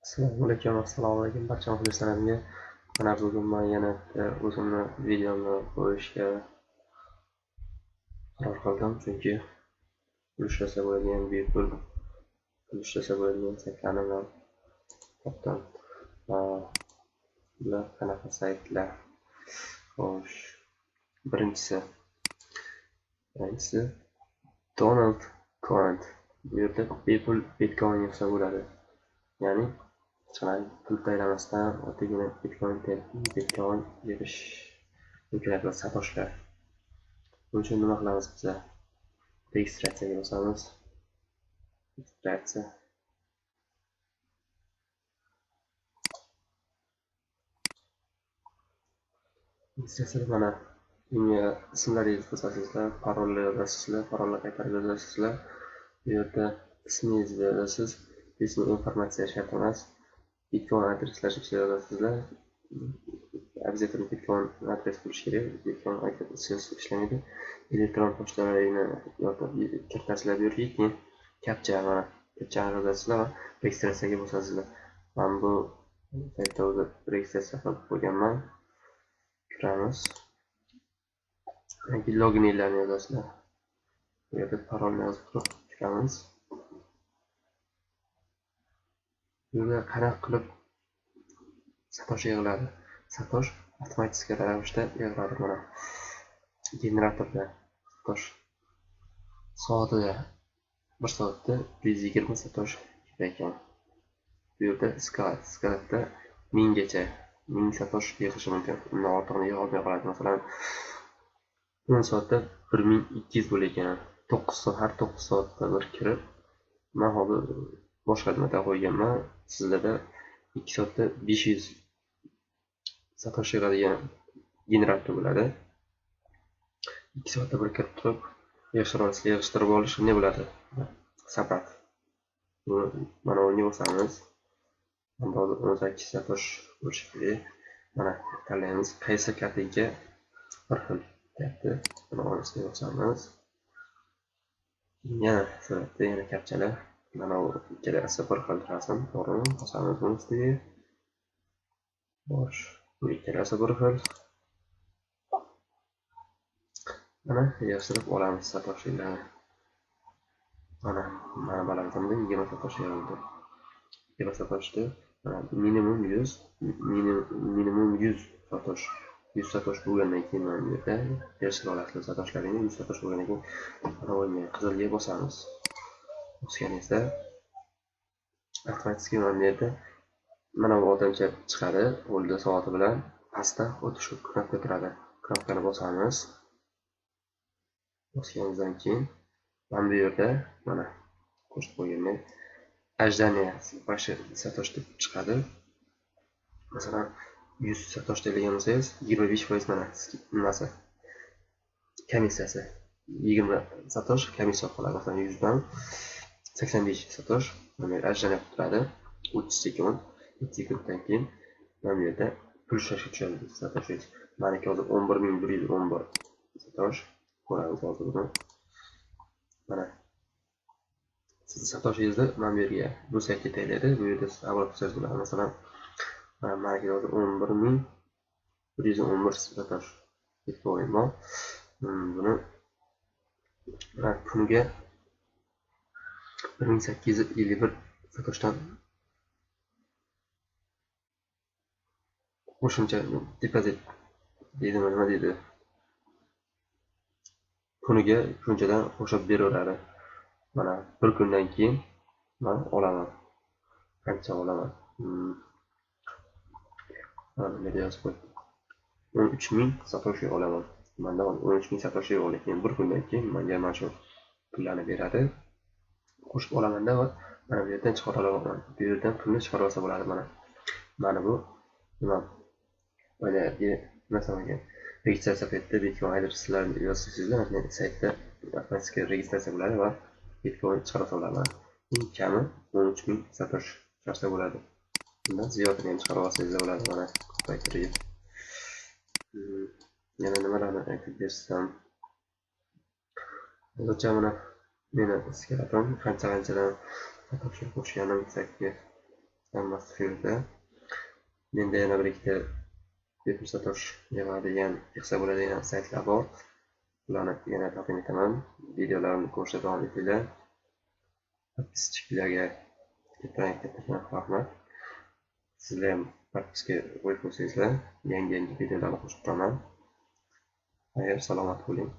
Assalomu alaykum barcha muxlislarimga. Mana bugun men yana o'zimni videomni qo'yishga qaror qildim, chunki pul ishlasa bo'ladigan bepul pul ishlasa bo'ladigan saytlarni men topdim. Bular qanaqa saytlar? Xo'sh, birinchisi Donald Coin. Bu yerda bepul Bitcoin yig'sa bo'ladi. Ya'ni pul tayinlamasdan oddiygina Bitcoin yig'ish imkoniyati satoshlar. Buning uchun nima qilamiz biz? Registratsiyaga bosamiz. Registratsiyada mana ismlaringizni yozasizlar, parolni yozasizlar, parolni qaytarib yozasizlar. Bu yerda ismingizni yozasiz, hech informatsiya shart emas. Bitcoin adreslash yozasizlar. Обязательно Bitcoin adres bo'lishi kerak. Bitcoin adresiz ishlamaydi. Elektron pochtalarini yozib kiritasizlar bu yerga, keyin kapchani yozasizlar va registratsiyaga bosasizlar. Men bu saytda o'zi registratsiya qilib qo'yganman. Kiramiz. Loginlarni yozasizlar. Bu yerda parolni yozib turib kiramiz. Buni qanaqa qilib satosh yig'iladi? Satosh avtomatik ravishda yig'iladi. Mana generatorda satosh soatida 1 soatda 120 satosh ekan. Bu yerda skalatda 1000 gacha 1000 satosh yig'ishi mumkin. Undan ortig'ini yig'a olmay qoladi. Masalan, 10 soatda 1200 bo'lar ekan. 9 soat har 9 soatda bir kirib, men hozir boshqa nimada qo'yganman. Sizlarda 2 soatda 500 satosh yig'adigan generator bo'ladi. 2 soatda bir kirib turib, yig'ishtirib olish ne bo'ladi? Sabat. Mana uni bosamiz. Bunda 18 satosh bo'lishi kerak. Mana tanlaymiz, qaysi kartaga bir xil deyapti. Buni olishga bosamiz. Yana kapchalar. Mana bu ikkalasi bir xil rasm, to'g'rimi? Bosamiz buni ustiga. Bosh, bu ikkalasi bir xil. Mana yig'ishtirib olamiz satoshlarni. Mana balandimda 20 satosh yig'ildi. 20 satoshda minimum 100 satosh. 100 satosh bo'lgandan keyin mana bu yerda yig'ishtirib olasiz satoshlaringizni. 100 satosh bo'lgandan keyin mana bu qizilga bosamiz. Bosganingizda avtomatik mana bu yerda mana bu odamcha chiqadi, o'ldi soati bilan pastda o'tish knopka turadi. Knopkani bosamiz. Bosganingizdan keyin mana bu yerda mana qo'shib qo'yganman. Ajdaniya bashi satosh deb chiqadi. Masalan, 100 satosh degan bo'lsangiz, 25% mana nimasi? Komissiyasi. 20 satosh komissiya qoladi. Masalan, 100 dan 85 satosh mana ajdaniya turadi. 30 sekund. 30 sekunddan keyin mana bu yerda pul ishlashga tushadi satoshingiz. Meniki hozir 11111 satosh. Ko'ramiz hozir buni. Mana siz satoshingizni mana bu yerga bu saytga tayyorlaydi. Bu yerda siz avval qilsangiz bo'ladi. Masalan, meniki hozir 11111 satosh Bitcoin bor. Buni kuniga 1851 satoshdan qo'shimcha depozit deydi, nima deydi? Kuniga shunchadan qo'shib beraveradi. Mana bir kundan keyin men olaman. Qancha olaman? Mana bu yozib qo'ydim. 13000 satoshi olaman. Menda 13000 satoshi yo'q, lekin bir kundan keyin menga mana shu pullarni beradi. Qo'shib olamanda va mana bu yerdan chiqara olaman. Bu yerdan pulni chiqarib olsa bo'ladi. Mana bu nima? Mana masalan, registratsiya paytida Bitcoin adreslarini yozasizlar, saytda avtomatik registratsiya bo'ladi va Bitcoin chiqarib oladi. Eng kami 13000 satosh chiqarsa bo'ladi. Bundan ziyodini ham chiqarib olsangiz bo'ladi. Mana ko'paytirib. Yana nimalarni aytib bersam, hozircha mana meni skalaton qanchadan satosh qo'shganim saytga hammasi shu yerda. Menda yana bir ikkita bepul satosh yig'adigan, yig'sa bo'ladigan saytlar bor. Ularni yana taqdim etaman. Videolarimni ko'rishda davom etinglar. Podpischiklarga katta rahmat. Sizlar ham podpiska qo'yib qo'ysangizlar, yangi videolarni qo'shib turaman. Xayr, salomat bo'ling.